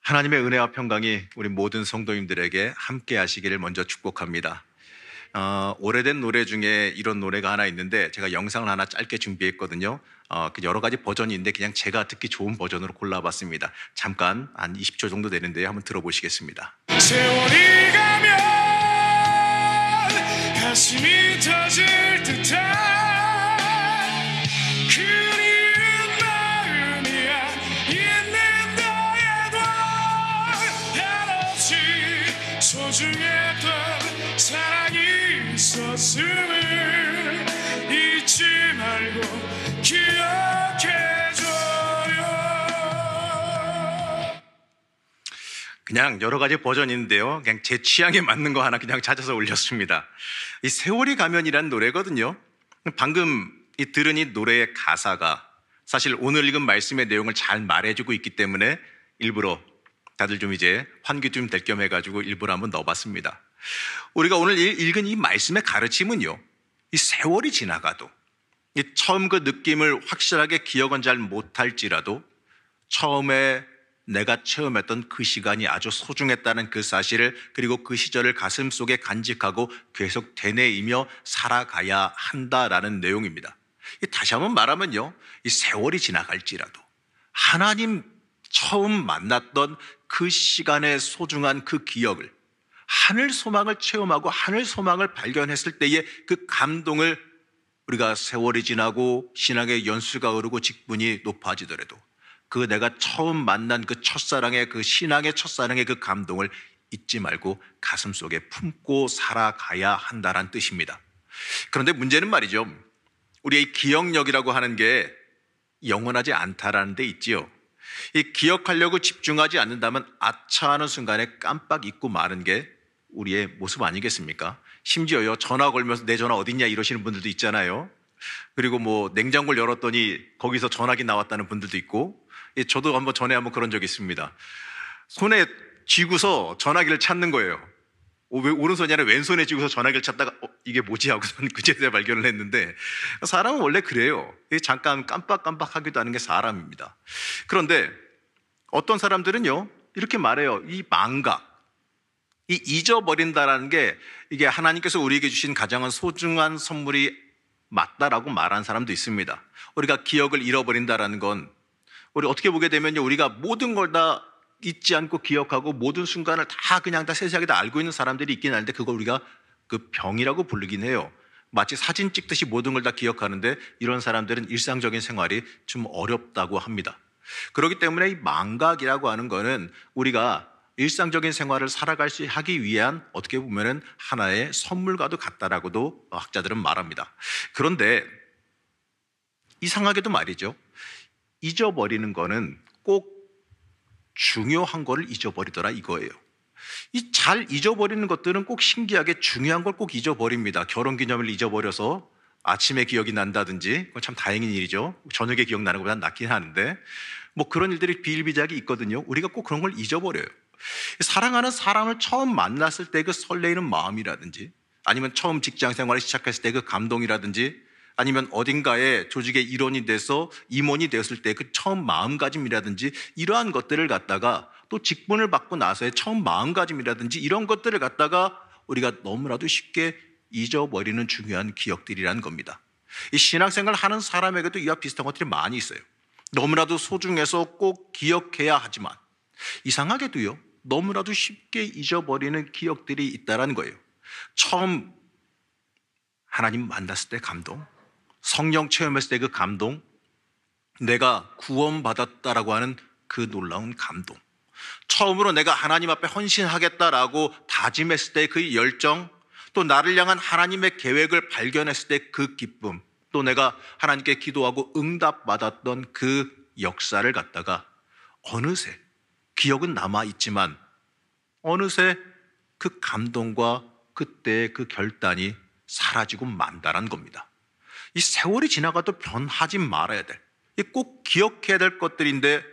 하나님의 은혜와 평강이 우리 모든 성도님들에게 함께 하시기를 먼저 축복합니다. 오래된 노래 중에 이런 노래가 하나 있는데 제가 영상을 하나 짧게 준비했거든요. 여러 가지 버전이 있는데 그냥 제가 듣기 좋은 버전으로 골라봤습니다. 잠깐 한 20초 정도 되는데 한번 들어보시겠습니다. 세월이 가면 가슴이 터질 듯한 그리운 마음이야. 있는다 해도 한없이 소중했던 사랑이 있었음을 잊지 말고 기억해줘요. 그냥 여러 가지 버전인데요. 그냥 제 취향에 맞는 거 하나 그냥 찾아서 올렸습니다. 이 세월이 가면이란 노래거든요. 방금 들은 이 노래의 가사가 사실 오늘 읽은 말씀의 내용을 잘 말해주고 있기 때문에 일부러 다들 좀 이제 환기 좀 될 겸 해가지고 일부러 한번 넣어봤습니다. 우리가 오늘 읽은 이 말씀의 가르침은요, 이 세월이 지나가도 이 처음 그 느낌을 확실하게 기억은 잘 못할지라도 처음에 내가 체험했던 그 시간이 아주 소중했다는 그 사실을, 그리고 그 시절을 가슴 속에 간직하고 계속 되뇌이며 살아가야 한다라는 내용입니다. 다시 한번 말하면요, 이 세월이 지나갈지라도 하나님 처음 만났던 그 시간의 소중한 그 기억을, 하늘 소망을 체험하고 하늘 소망을 발견했을 때의 그 감동을 우리가 세월이 지나고 신앙의 연수가 오르고 직분이 높아지더라도 그 내가 처음 만난 그 첫사랑의 그 신앙의 첫사랑의 그 감동을 잊지 말고 가슴속에 품고 살아가야 한다는 뜻입니다. 그런데 문제는 말이죠, 우리의 기억력이라고 하는 게 영원하지 않다라는 데 있지요. 이 기억하려고 집중하지 않는다면 아차하는 순간에 깜빡 잊고 마는 게 우리의 모습 아니겠습니까? 심지어요, 전화 걸면서 내 전화 어딨냐 이러시는 분들도 있잖아요. 그리고 뭐 냉장고를 열었더니 거기서 전화기 나왔다는 분들도 있고, 저도 전에 한번 그런 적이 있습니다. 손에 쥐고서 전화기를 찾는 거예요. 왜 오른손이 아니라 왼손에 쥐고서 전화기를 찾다가 이게 뭐지 하고선 그제서야 발견을 했는데, 사람은 원래 그래요. 잠깐 깜빡깜빡하기도 하는 게 사람입니다. 그런데 어떤 사람들은요, 이렇게 말해요. 이 망각, 이 잊어버린다라는 게 이게 하나님께서 우리에게 주신 가장 소중한 선물이 맞다라고 말하는 사람도 있습니다. 우리가 기억을 잃어버린다라는 건, 우리 어떻게 보게 되면요, 우리가 모든 걸 다 잊지 않고 기억하고 모든 순간을 다 그냥 다 세세하게 다 알고 있는 사람들이 있긴 하는데, 그걸 우리가 그 병이라고 부르긴 해요. 마치 사진 찍듯이 모든 걸 다 기억하는데 이런 사람들은 일상적인 생활이 좀 어렵다고 합니다. 그렇기 때문에 이 망각이라고 하는 거는 우리가 일상적인 생활을 하기 위한 어떻게 보면은 하나의 선물과도 같다라고도 학자들은 말합니다. 그런데 이상하게도 말이죠, 잊어버리는 거는 꼭 중요한 거를 잊어버리더라 이거예요. 이 잘 잊어버리는 것들은 꼭 신기하게 중요한 걸 꼭 잊어버립니다. 결혼기념일 잊어버려서 아침에 기억이 난다든지, 그건 참 다행인 일이죠. 저녁에 기억나는 것보다 낫긴 하는데, 뭐 그런 일들이 비일비재하게 있거든요. 우리가 꼭 그런 걸 잊어버려요. 사랑하는 사람을 처음 만났을 때 그 설레이는 마음이라든지, 아니면 처음 직장 생활을 시작했을 때 그 감동이라든지, 아니면 어딘가에 조직의 일원이 돼서 임원이 되었을 때 그 처음 마음가짐이라든지, 이러한 것들을 갖다가 또 직분을 받고 나서의 처음 마음가짐이라든지, 이런 것들을 갖다가 우리가 너무나도 쉽게 잊어버리는 중요한 기억들이라는 겁니다. 이 신앙생활 하는 사람에게도 이와 비슷한 것들이 많이 있어요. 너무나도 소중해서 꼭 기억해야 하지만 이상하게도요, 너무나도 쉽게 잊어버리는 기억들이 있다는 거예요. 처음 하나님 만났을 때 감동, 성령 체험했을 때 그 감동, 내가 구원받았다라고 하는 그 놀라운 감동, 처음으로 내가 하나님 앞에 헌신하겠다라고 다짐했을 때 그 열정, 또 나를 향한 하나님의 계획을 발견했을 때 그 기쁨, 또 내가 하나님께 기도하고 응답받았던 그 역사를 갖다가 어느새 기억은 남아있지만 어느새 그 감동과 그때의 그 결단이 사라지고 만다란 겁니다. 이 세월이 지나가도 변하지 말아야 될, 꼭 기억해야 될 것들인데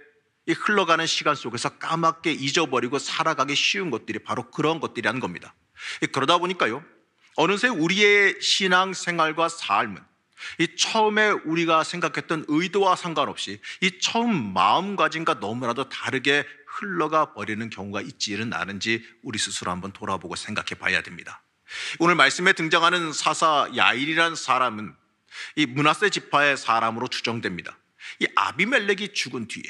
이 흘러가는 시간 속에서 까맣게 잊어버리고 살아가기 쉬운 것들이 바로 그런 것들이라는 겁니다. 그러다 보니까요, 어느새 우리의 신앙생활과 삶은 이 처음에 우리가 생각했던 의도와 상관없이 이 처음 마음가짐과 너무나도 다르게 흘러가 버리는 경우가 있지는 않은지 우리 스스로 한번 돌아보고 생각해 봐야 됩니다. 오늘 말씀에 등장하는 사사 야일이라는 사람은 이 므낫세 지파의 사람으로 추정됩니다. 이 아비멜렉이 죽은 뒤에,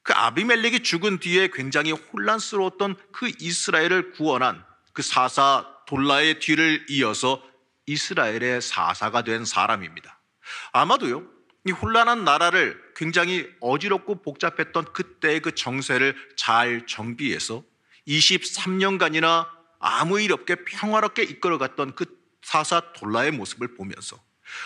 그 아비멜렉이 죽은 뒤에 굉장히 혼란스러웠던 그 이스라엘을 구원한 그 사사 돌라의 뒤를 이어서 이스라엘의 사사가 된 사람입니다. 아마도요, 이 혼란한 나라를 굉장히 어지럽고 복잡했던 그때의 그 정세를 잘 정비해서 23년간이나 아무 일 없게 평화롭게 이끌어갔던 그 사사 돌라의 모습을 보면서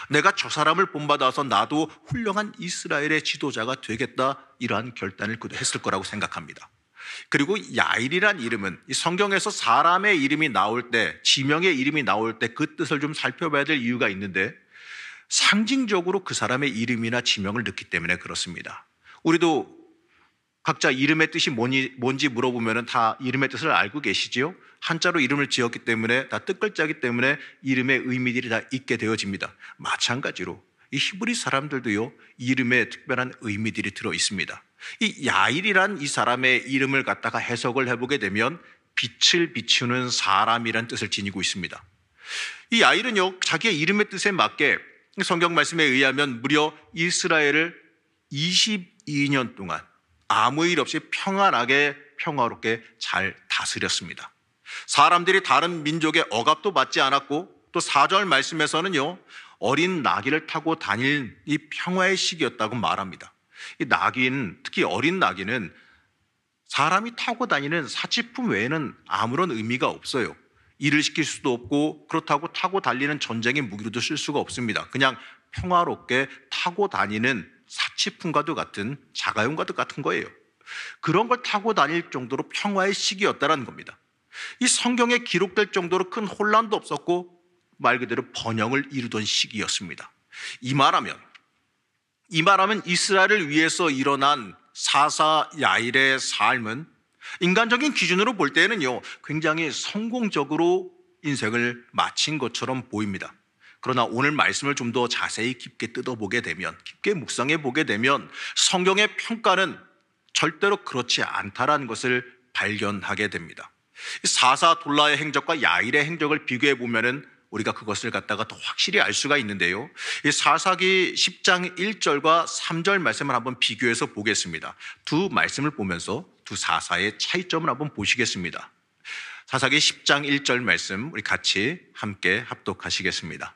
내가 저 사람을 본받아서 나도 훌륭한 이스라엘의 지도자가 되겠다, 이러한 결단을 그도 했을 거라고 생각합니다. 그리고 야일이란 이름은 이 성경에서 사람의 이름이 나올 때, 지명의 이름이 나올 때 그 뜻을 좀 살펴봐야 될 이유가 있는데, 상징적으로 그 사람의 이름이나 지명을 넣기 때문에 그렇습니다. 우리도 각자 이름의 뜻이 뭔지 물어보면 다 이름의 뜻을 알고 계시지요? 한자로 이름을 지었기 때문에 다 뜻글자이기 때문에 이름의 의미들이 다 있게 되어집니다. 마찬가지로 이 히브리 사람들도요, 이름에 특별한 의미들이 들어 있습니다. 이 야일이란 이 사람의 이름을 갖다가 해석을 해보게 되면 빛을 비추는 사람이란 뜻을 지니고 있습니다. 이 야일은요, 자기의 이름의 뜻에 맞게 성경 말씀에 의하면 무려 이스라엘을 22년 동안 아무 일 없이 평안하게 평화롭게 잘 다스렸습니다. 사람들이 다른 민족의 억압도 받지 않았고, 또 4절 말씀에서는요, 어린 나귀를 타고 다닐 이 평화의 시기였다고 말합니다. 이 나귀는, 특히 어린 나귀는 사람이 타고 다니는 사치품 외에는 아무런 의미가 없어요. 일을 시킬 수도 없고, 그렇다고 타고 달리는 전쟁의 무기로도 쓸 수가 없습니다. 그냥 평화롭게 타고 다니는 사치품과도 같은, 자가용과도 같은 거예요. 그런 걸 타고 다닐 정도로 평화의 시기였다는 겁니다. 이 성경에 기록될 정도로 큰 혼란도 없었고 말 그대로 번영을 이루던 시기였습니다. 이 말하면 이스라엘을 위해서 일어난 사사 야일의 삶은 인간적인 기준으로 볼 때는요, 굉장히 성공적으로 인생을 마친 것처럼 보입니다. 그러나 오늘 말씀을 좀 더 자세히 깊게 뜯어보게 되면, 깊게 묵상해 보게 되면 성경의 평가는 절대로 그렇지 않다라는 것을 발견하게 됩니다. 사사 돌라의 행적과 야일의 행적을 비교해 보면은 우리가 그것을 갖다가 더 확실히 알 수가 있는데요. 이 사사기 10장 1절과 3절 말씀을 한번 비교해서 보겠습니다. 두 말씀을 보면서 두 사사의 차이점을 한번 보시겠습니다. 사사기 10장 1절 말씀 우리 같이 함께 합독하시겠습니다.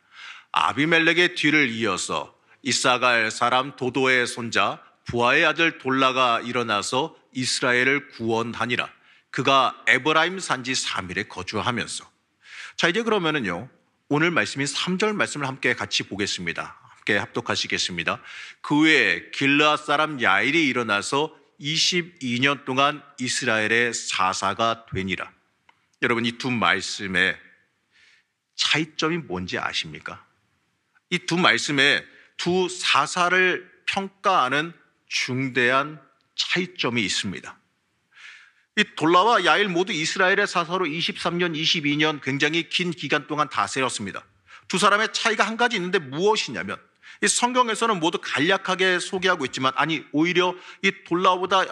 아비멜렉의 뒤를 이어서 이사갈 사람 도도의 손자 부하의 아들 돌라가 일어나서 이스라엘을 구원하니라. 그가 에브라임 산지 3일에 거주하면서. 자, 이제 그러면은요, 오늘 말씀인 3절 말씀을 함께 같이 보겠습니다. 함께 합독하시겠습니다. 그 외에 길르앗 사람 야일이 일어나서 22년 동안 이스라엘의 사사가 되니라. 여러분, 이 두 말씀의 차이점이 뭔지 아십니까? 이 두 말씀에 두 사사를 평가하는 중대한 차이점이 있습니다. 이 돌라와 야일 모두 이스라엘의 사사로 23년, 22년 굉장히 긴 기간 동안 다스렸습니다. 두 사람의 차이가 한 가지 있는데 무엇이냐면, 이 성경에서는 모두 간략하게 소개하고 있지만, 아니 오히려 이 돌라보다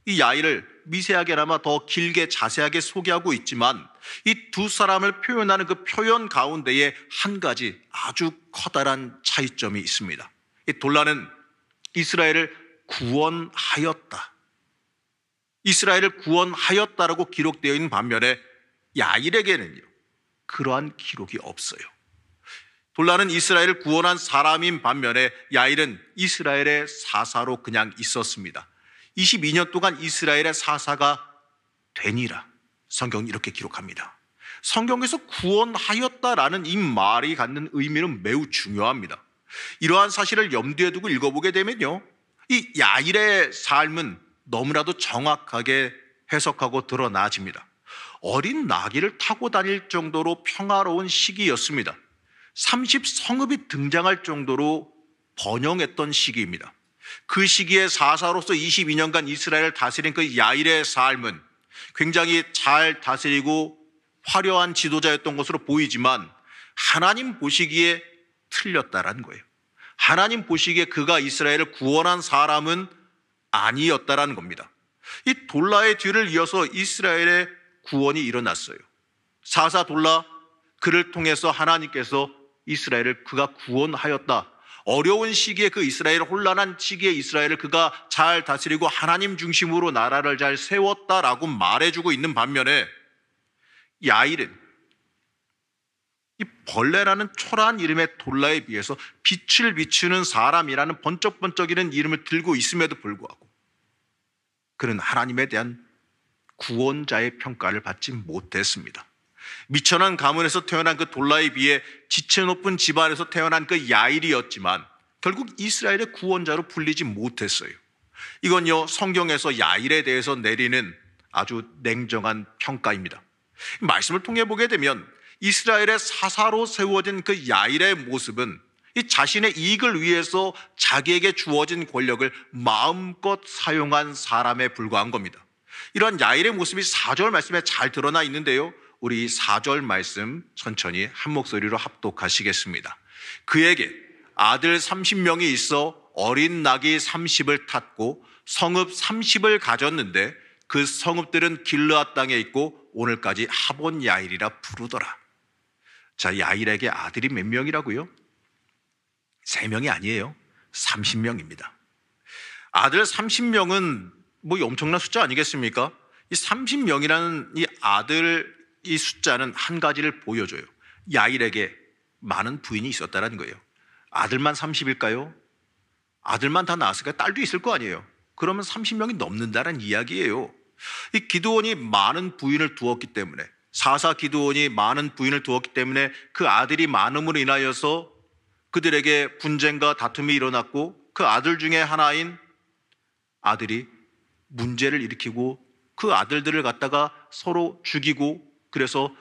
이 야일을 미세하게나마 더 길게 자세하게 소개하고 있지만, 이 두 사람을 표현하는 그 표현 가운데에 한 가지 아주 커다란 차이점이 있습니다. 이 돌라는 이스라엘을 구원하였다, 이스라엘을 구원하였다라고 기록되어 있는 반면에 야일에게는요, 그러한 기록이 없어요. 돌라는 이스라엘을 구원한 사람인 반면에 야일은 이스라엘의 사사로 그냥 있었습니다. 22년 동안 이스라엘의 사사가 되니라. 성경은 이렇게 기록합니다. 성경에서 구원하였다라는 이 말이 갖는 의미는 매우 중요합니다. 이러한 사실을 염두에 두고 읽어보게 되면요, 이 야일의 삶은 너무나도 정확하게 해석하고 드러나집니다. 어린 나귀를 타고 다닐 정도로 평화로운 시기였습니다. 30성읍이 등장할 정도로 번영했던 시기입니다. 그 시기에 사사로서 22년간 이스라엘을 다스린 그 야일의 삶은 굉장히 잘 다스리고 화려한 지도자였던 것으로 보이지만, 하나님 보시기에 틀렸다라는 거예요. 하나님 보시기에 그가 이스라엘을 구원한 사람은 아니었다라는 겁니다. 이 돌라의 뒤를 이어서 이스라엘의 구원이 일어났어요. 사사 돌라, 그를 통해서 하나님께서 이스라엘을 그가 구원하였다. 어려운 시기에 그 이스라엘, 혼란한 시기에 이스라엘을 그가 잘 다스리고 하나님 중심으로 나라를 잘 세웠다라고 말해주고 있는 반면에 야일은 이 벌레라는 초라한 이름의 돌라에 비해서 빛을 비추는 사람이라는 번쩍번쩍이는 이름을 들고 있음에도 불구하고 그는 하나님에 대한 구원자의 평가를 받지 못했습니다. 미천한 가문에서 태어난 그 돌라에 비해 지체 높은 집안에서 태어난 그 야일이었지만 결국 이스라엘의 구원자로 불리지 못했어요. 이건요, 성경에서 야일에 대해서 내리는 아주 냉정한 평가입니다. 말씀을 통해 보게 되면 이스라엘의 사사로 세워진 그 야일의 모습은 이 자신의 이익을 위해서 자기에게 주어진 권력을 마음껏 사용한 사람에 불과한 겁니다. 이러한 야일의 모습이 4절 말씀에 잘 드러나 있는데요, 우리 4절 말씀 천천히 한 목소리로 합독하시겠습니다. 그에게 아들 30명이 있어 어린 낙이 30을 탔고 성읍 30을 가졌는데 그 성읍들은 길르앗 땅에 있고 오늘까지 하본 야일이라 부르더라. 자, 야일에게 아들이 몇 명이라고요? 3명이 아니에요. 30명입니다. 아들 30명은 뭐 엄청난 숫자 아니겠습니까? 이 30명이라는 이 아들 이 숫자는 한 가지를 보여줘요. 야일에게 많은 부인이 있었다는 거예요. 아들만 30일까요? 아들만 다 낳았을까요? 딸도 있을 거 아니에요. 그러면 30명이 넘는다는 이야기예요. 이 기드온이 많은 부인을 두었기 때문에, 사사 기드온이 많은 부인을 두었기 때문에 그 아들이 많음으로 인하여서 그들에게 분쟁과 다툼이 일어났고 그 아들 중에 하나인 아들이 문제를 일으키고 그 아들들을 갖다가 서로 죽이고 그래서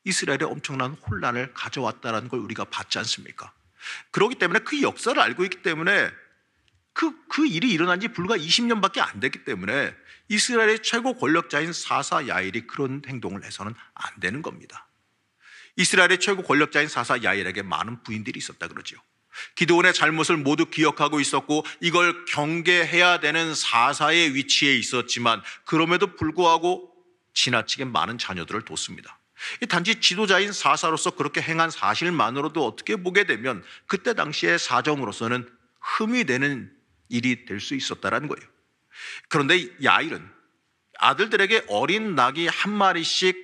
이스라엘에 엄청난 혼란을 가져왔다는 걸 우리가 봤지 않습니까? 그렇기 때문에 그 역사를 알고 있기 때문에 그 일이 일어난 지 불과 20년밖에 안 됐기 때문에 이스라엘의 최고 권력자인 사사 야일이 그런 행동을 해서는 안 되는 겁니다. 이스라엘의 최고 권력자인 사사 야일에게 많은 부인들이 있었다 그러죠. 기드온의 잘못을 모두 기억하고 있었고 이걸 경계해야 되는 사사의 위치에 있었지만 그럼에도 불구하고 지나치게 많은 자녀들을 뒀습니다. 단지 지도자인 사사로서 그렇게 행한 사실만으로도 어떻게 보게 되면 그때 당시의 사정으로서는 흠이 되는 일이 될 수 있었다는 거예요. 그런데 야일은 아들들에게 어린 낙이 한 마리씩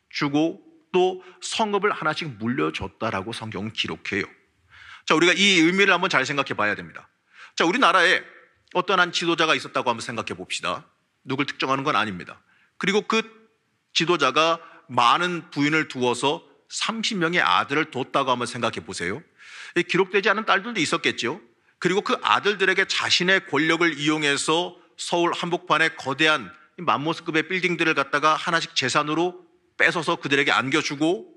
주고 또 성읍을 하나씩 물려줬다라고 성경은 기록해요. 자, 우리가 이 의미를 한번 잘 생각해 봐야 됩니다. 자, 우리나라에 어떤 한 지도자가 있었다고 한번 생각해 봅시다. 누굴 특정하는 건 아닙니다. 그리고 그 지도자가 많은 부인을 두어서 30명의 아들을 뒀다고 한번 생각해 보세요. 기록되지 않은 딸들도 있었겠죠. 그리고 그 아들들에게 자신의 권력을 이용해서 서울 한복판에 거대한 맘모스급의 빌딩들을 갖다가 하나씩 재산으로 뺏어서 그들에게 안겨주고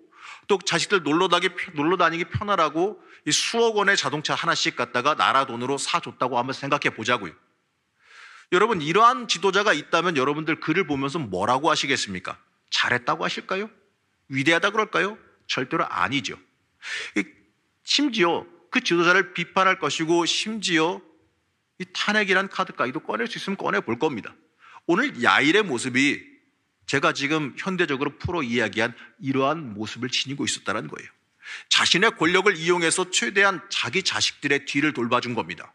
또 자식들 놀러 다니기 편하라고 이 수억 원의 자동차 하나씩 갖다가 나라 돈으로 사줬다고 한번 생각해 보자고요. 여러분, 이러한 지도자가 있다면 여러분들 그를 보면서 뭐라고 하시겠습니까? 잘했다고 하실까요? 위대하다 그럴까요? 절대로 아니죠. 심지어 그 지도자를 비판할 것이고 심지어 이 탄핵이란 카드까지도 꺼낼 수 있으면 꺼내볼 겁니다. 오늘 야일의 모습이 제가 지금 현대적으로 풀어 이야기한 이러한 모습을 지니고 있었다는 거예요. 자신의 권력을 이용해서 최대한 자기 자식들의 뒤를 돌봐준 겁니다.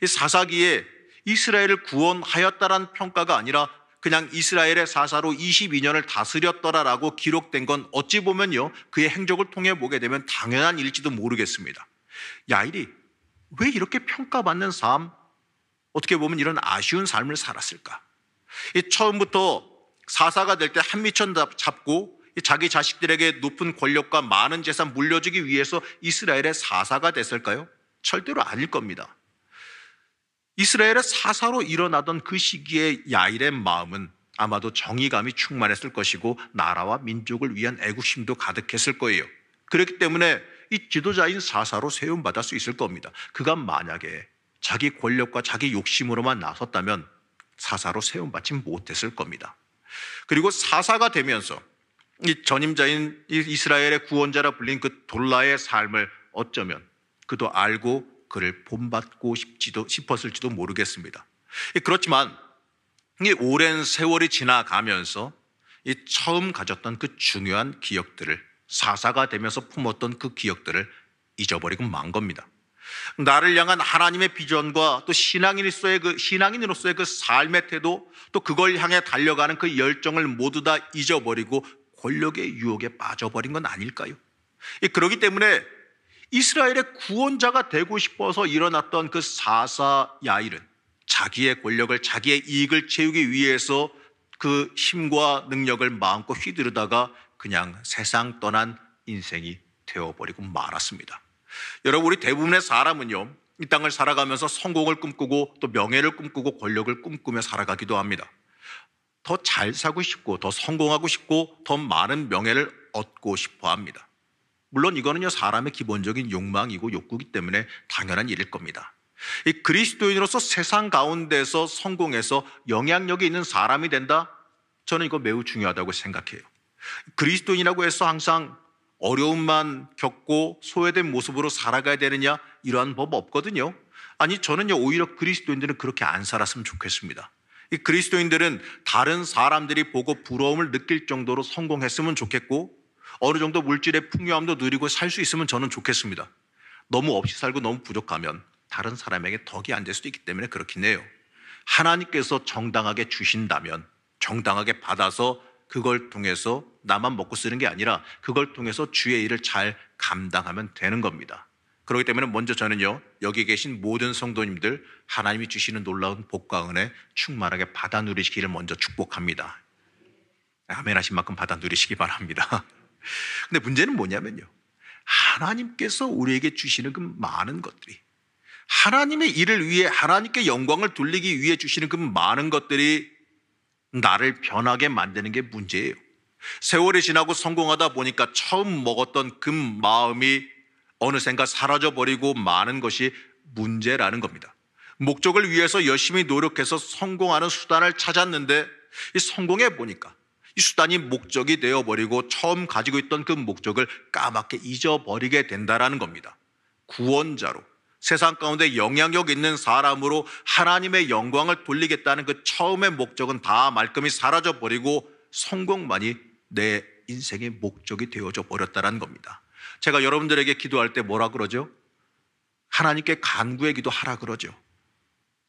이 사사기에 이스라엘을 구원하였다라는 평가가 아니라 그냥 이스라엘의 사사로 22년을 다스렸더라라고 기록된 건 어찌 보면요, 그의 행적을 통해 보게 되면 당연한 일지도 모르겠습니다. 야일이 왜 이렇게 평가받는 삶, 어떻게 보면 이런 아쉬운 삶을 살았을까? 처음부터 사사가 될 때 한미천 잡고 자기 자식들에게 높은 권력과 많은 재산 물려주기 위해서 이스라엘의 사사가 됐을까요? 절대로 아닐 겁니다. 이스라엘의 사사로 일어나던 그 시기에 야일의 마음은 아마도 정의감이 충만했을 것이고 나라와 민족을 위한 애국심도 가득했을 거예요. 그렇기 때문에 이 지도자인 사사로 세움받을 수 있을 겁니다. 그가 만약에 자기 권력과 자기 욕심으로만 나섰다면 사사로 세움받지 못했을 겁니다. 그리고 사사가 되면서 이 전임자인 이스라엘의 구원자라 불린 그 돌라의 삶을 어쩌면 그도 알고 그를 본받고 싶었을지도 모르겠습니다. 그렇지만 이 오랜 세월이 지나가면서 이 처음 가졌던 그 중요한 기억들을, 사사가 되면서 품었던 그 기억들을 잊어버리고 만 겁니다. 나를 향한 하나님의 비전과 또 신앙인으로서의 그 삶의 태도, 또 그걸 향해 달려가는 그 열정을 모두 다 잊어버리고 권력의 유혹에 빠져버린 건 아닐까요? 그렇기 때문에 이스라엘의 구원자가 되고 싶어서 일어났던 그 사사 야일은 자기의 권력을, 자기의 이익을 채우기 위해서 그 힘과 능력을 마음껏 휘두르다가 그냥 세상 떠난 인생이 되어버리고 말았습니다. 여러분, 우리 대부분의 사람은요, 이 땅을 살아가면서 성공을 꿈꾸고 또 명예를 꿈꾸고 권력을 꿈꾸며 살아가기도 합니다. 더 잘 살고 싶고 더 성공하고 싶고 더 많은 명예를 얻고 싶어 합니다. 물론 이거는요, 사람의 기본적인 욕망이고 욕구이기 때문에 당연한 일일 겁니다. 이 그리스도인으로서 세상 가운데서 성공해서 영향력이 있는 사람이 된다? 저는 이거 매우 중요하다고 생각해요. 그리스도인이라고 해서 항상 어려움만 겪고 소외된 모습으로 살아가야 되느냐, 이러한 법 없거든요. 아니, 저는요, 오히려 그리스도인들은 그렇게 안 살았으면 좋겠습니다. 이 그리스도인들은 다른 사람들이 보고 부러움을 느낄 정도로 성공했으면 좋겠고, 어느 정도 물질의 풍요함도 누리고 살 수 있으면 저는 좋겠습니다. 너무 없이 살고 너무 부족하면 다른 사람에게 덕이 안 될 수도 있기 때문에 그렇긴 해요. 하나님께서 정당하게 주신다면 정당하게 받아서 그걸 통해서 나만 먹고 쓰는 게 아니라 그걸 통해서 주의 일을 잘 감당하면 되는 겁니다. 그렇기 때문에 먼저 저는요, 여기 계신 모든 성도님들 하나님이 주시는 놀라운 복과 은혜 충만하게 받아 누리시기를 먼저 축복합니다. 아멘 하신 만큼 받아 누리시기 바랍니다. 근데 문제는 뭐냐면요, 하나님께서 우리에게 주시는 그 많은 것들이, 하나님의 일을 위해 하나님께 영광을 돌리기 위해 주시는 그 많은 것들이 나를 변하게 만드는 게 문제예요. 세월이 지나고 성공하다 보니까 처음 먹었던 그 마음이 어느샌가 사라져버리고 많은 것이 문제라는 겁니다. 목적을 위해서 열심히 노력해서 성공하는 수단을 찾았는데 이 성공해 보니까 이 수단이 목적이 되어버리고 처음 가지고 있던 그 목적을 까맣게 잊어버리게 된다는 겁니다. 구원자로, 세상 가운데 영향력 있는 사람으로 하나님의 영광을 돌리겠다는 그 처음의 목적은 다 말끔히 사라져버리고 성공만이 내 인생의 목적이 되어져 버렸다는 겁니다. 제가 여러분들에게 기도할 때 뭐라 그러죠? 하나님께 간구의 기도 하라 그러죠.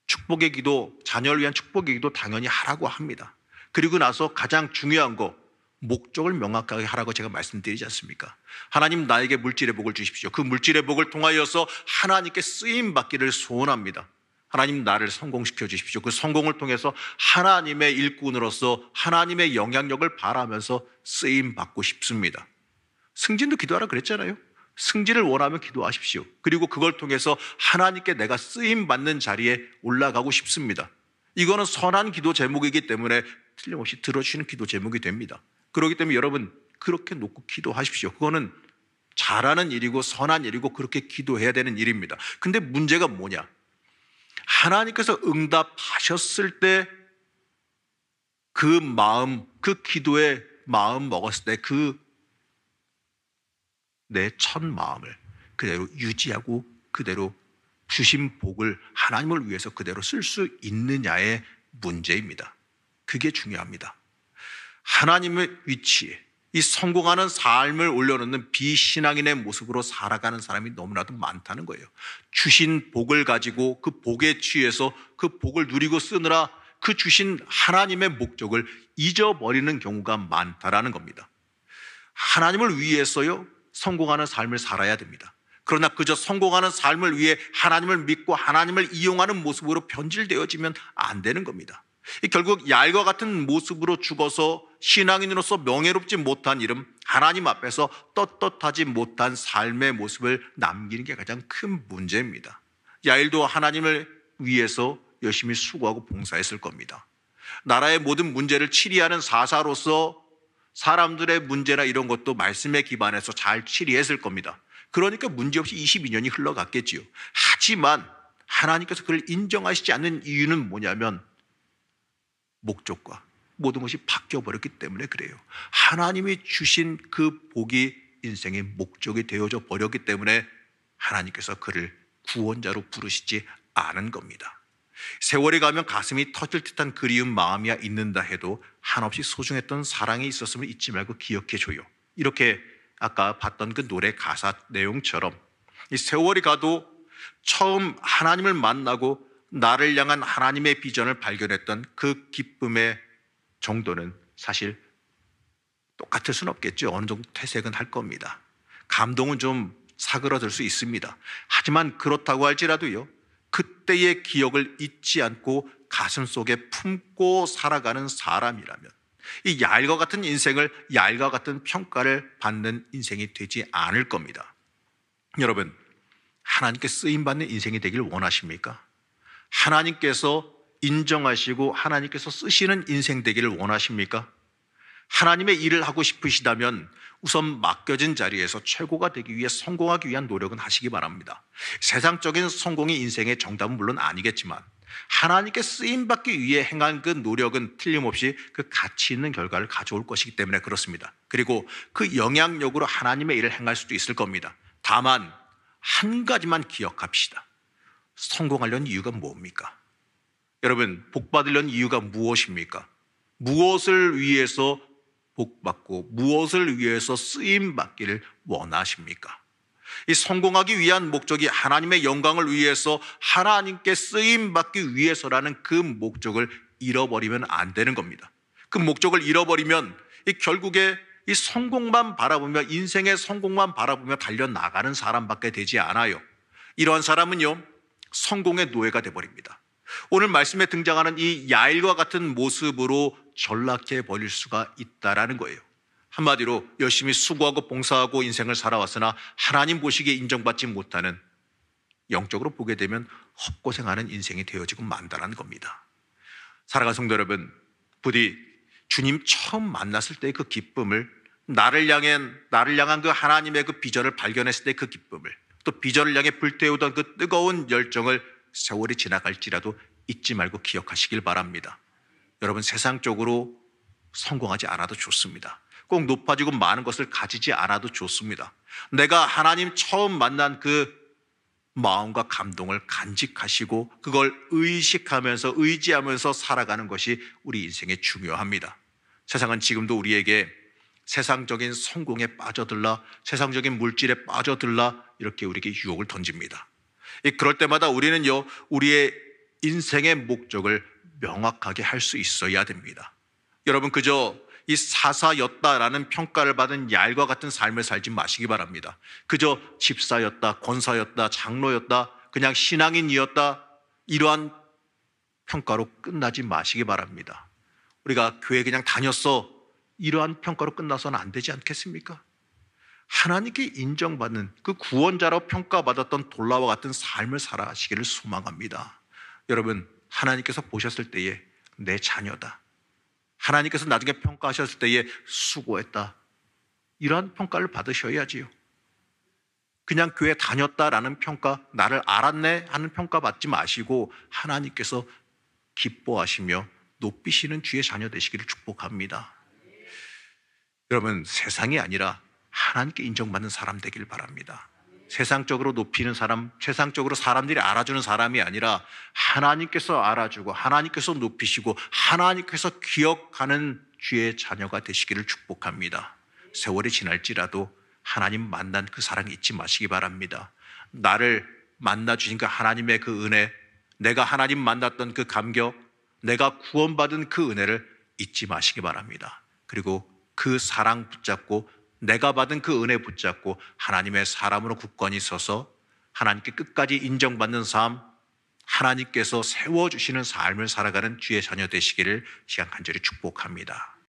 축복의 기도, 자녀를 위한 축복의 기도 당연히 하라고 합니다. 그리고 나서 가장 중요한 거, 목적을 명확하게 하라고 제가 말씀드리지 않습니까? 하나님, 나에게 물질의 복을 주십시오. 그 물질의 복을 통하여서 하나님께 쓰임 받기를 소원합니다. 하나님, 나를 성공시켜 주십시오. 그 성공을 통해서 하나님의 일꾼으로서 하나님의 영향력을 바라면서 쓰임 받고 싶습니다. 승진도 기도하라 그랬잖아요. 승진을 원하면 기도하십시오. 그리고 그걸 통해서 하나님께 내가 쓰임 받는 자리에 올라가고 싶습니다. 이거는 선한 기도 제목이기 때문에 틀림없이 들어주시는 기도 제목이 됩니다. 그렇기 때문에 여러분, 그렇게 놓고 기도하십시오. 그거는 잘하는 일이고 선한 일이고 그렇게 기도해야 되는 일입니다. 근데 문제가 뭐냐? 하나님께서 응답하셨을 때 그 마음, 그 기도의 마음 먹었을 때 그 내 첫 마음을 그대로 유지하고 그대로 주신 복을 하나님을 위해서 그대로 쓸 수 있느냐의 문제입니다. 그게 중요합니다. 하나님의 위치에 이 성공하는 삶을 올려놓는 비신앙인의 모습으로 살아가는 사람이 너무나도 많다는 거예요. 주신 복을 가지고 그 복에 취해서 그 복을 누리고 쓰느라 그 주신 하나님의 목적을 잊어버리는 경우가 많다라는 겁니다. 하나님을 위해서요, 성공하는 삶을 살아야 됩니다. 그러나 그저 성공하는 삶을 위해 하나님을 믿고 하나님을 이용하는 모습으로 변질되어지면 안 되는 겁니다. 결국 야일과 같은 모습으로 죽어서 신앙인으로서 명예롭지 못한 이름, 하나님 앞에서 떳떳하지 못한 삶의 모습을 남기는 게 가장 큰 문제입니다. 야일도 하나님을 위해서 열심히 수고하고 봉사했을 겁니다. 나라의 모든 문제를 치리하는 사사로서 사람들의 문제나 이런 것도 말씀에 기반해서 잘 치리했을 겁니다. 그러니까 문제없이 22년이 흘러갔겠지요. 하지만 하나님께서 그를 인정하시지 않는 이유는 뭐냐면 목적과 모든 것이 바뀌어버렸기 때문에 그래요. 하나님이 주신 그 복이 인생의 목적이 되어져 버렸기 때문에 하나님께서 그를 구원자로 부르시지 않은 겁니다. 세월이 가면 가슴이 터질 듯한 그리운 마음이 있는다 해도 한없이 소중했던 사랑이 있었음을 잊지 말고 기억해줘요. 이렇게 아까 봤던 그 노래 가사 내용처럼 이 세월이 가도 처음 하나님을 만나고 나를 향한 하나님의 비전을 발견했던 그 기쁨의 정도는 사실 똑같을 수는 없겠죠. 어느 정도 퇴색은 할 겁니다. 감동은 좀 사그러들 수 있습니다. 하지만 그렇다고 할지라도요, 그때의 기억을 잊지 않고 가슴 속에 품고 살아가는 사람이라면 이 야일과 같은 인생을 야일과 같은 평가를 받는 인생이 되지 않을 겁니다. 여러분, 하나님께 쓰임받는 인생이 되길 원하십니까? 하나님께서 인정하시고 하나님께서 쓰시는 인생 되기를 원하십니까? 하나님의 일을 하고 싶으시다면 우선 맡겨진 자리에서 최고가 되기 위해 성공하기 위한 노력은 하시기 바랍니다. 세상적인 성공이 인생의 정답은 물론 아니겠지만 하나님께 쓰임받기 위해 행한 그 노력은 틀림없이 그 가치 있는 결과를 가져올 것이기 때문에 그렇습니다. 그리고 그 영향력으로 하나님의 일을 행할 수도 있을 겁니다. 다만 한 가지만 기억합시다. 성공하려는 이유가 뭡니까? 여러분, 복 받으려는 이유가 무엇입니까? 무엇을 위해서 복받고 무엇을 위해서 쓰임받기를 원하십니까? 이 성공하기 위한 목적이 하나님의 영광을 위해서 하나님께 쓰임받기 위해서라는 그 목적을 잃어버리면 안 되는 겁니다. 그 목적을 잃어버리면 결국에 이 성공만 바라보며 인생의 성공만 바라보며 달려나가는 사람밖에 되지 않아요. 이러한 사람은요, 성공의 노예가 되어버립니다. 오늘 말씀에 등장하는 이 야일과 같은 모습으로 전락해 버릴 수가 있다라는 거예요. 한마디로 열심히 수고하고 봉사하고 인생을 살아왔으나 하나님 보시기에 인정받지 못하는, 영적으로 보게 되면 헛고생하는 인생이 되어지고 만다라는 겁니다. 사랑하는 성도 여러분, 부디 주님 처음 만났을 때의 그 기쁨을, 나를 향한 그 하나님의 그 비전을 발견했을 때 그 기쁨을, 또 비전을 향해 불태우던 그 뜨거운 열정을 세월이 지나갈지라도 잊지 말고 기억하시길 바랍니다. 여러분, 세상적으로 성공하지 않아도 좋습니다. 꼭 높아지고 많은 것을 가지지 않아도 좋습니다. 내가 하나님 처음 만난 그 마음과 감동을 간직하시고 그걸 의식하면서 의지하면서 살아가는 것이 우리 인생에 중요합니다. 세상은 지금도 우리에게 세상적인 성공에 빠져들라, 세상적인 물질에 빠져들라, 이렇게 우리에게 유혹을 던집니다. 그럴 때마다 우리는요, 우리의 인생의 목적을 명확하게 할 수 있어야 됩니다. 여러분, 그저 이 사사였다라는 평가를 받은 야일과 같은 삶을 살지 마시기 바랍니다. 그저 집사였다, 권사였다, 장로였다, 그냥 신앙인이었다, 이러한 평가로 끝나지 마시기 바랍니다. 우리가 교회 그냥 다녔어, 이러한 평가로 끝나서는 안 되지 않겠습니까? 하나님께 인정받는 그 구원자로 평가받았던 돌라와 같은 삶을 살아가시기를 소망합니다. 여러분, 하나님께서 보셨을 때에 내 자녀다, 하나님께서 나중에 평가하셨을 때에 수고했다, 이러한 평가를 받으셔야지요. 그냥 교회 다녔다라는 평가, 나를 알았네 하는 평가 받지 마시고 하나님께서 기뻐하시며 높이시는 주의 자녀 되시기를 축복합니다. 여러분, 세상이 아니라 하나님께 인정받는 사람 되길 바랍니다. 세상적으로 높이는 사람, 세상적으로 사람들이 알아주는 사람이 아니라 하나님께서 알아주고 하나님께서 높이시고 하나님께서 기억하는 주의 자녀가 되시기를 축복합니다. 세월이 지날지라도 하나님 만난 그 사랑 잊지 마시기 바랍니다. 나를 만나주신 그 하나님의 그 은혜, 내가 하나님 만났던 그 감격, 내가 구원받은 그 은혜를 잊지 마시기 바랍니다. 그리고 그 사랑 붙잡고 내가 받은 그 은혜 붙잡고 하나님의 사람으로 굳건히 서서 하나님께 끝까지 인정받는 삶, 하나님께서 세워주시는 삶을 살아가는 주의 자녀 되시기를 시간 간절히 축복합니다.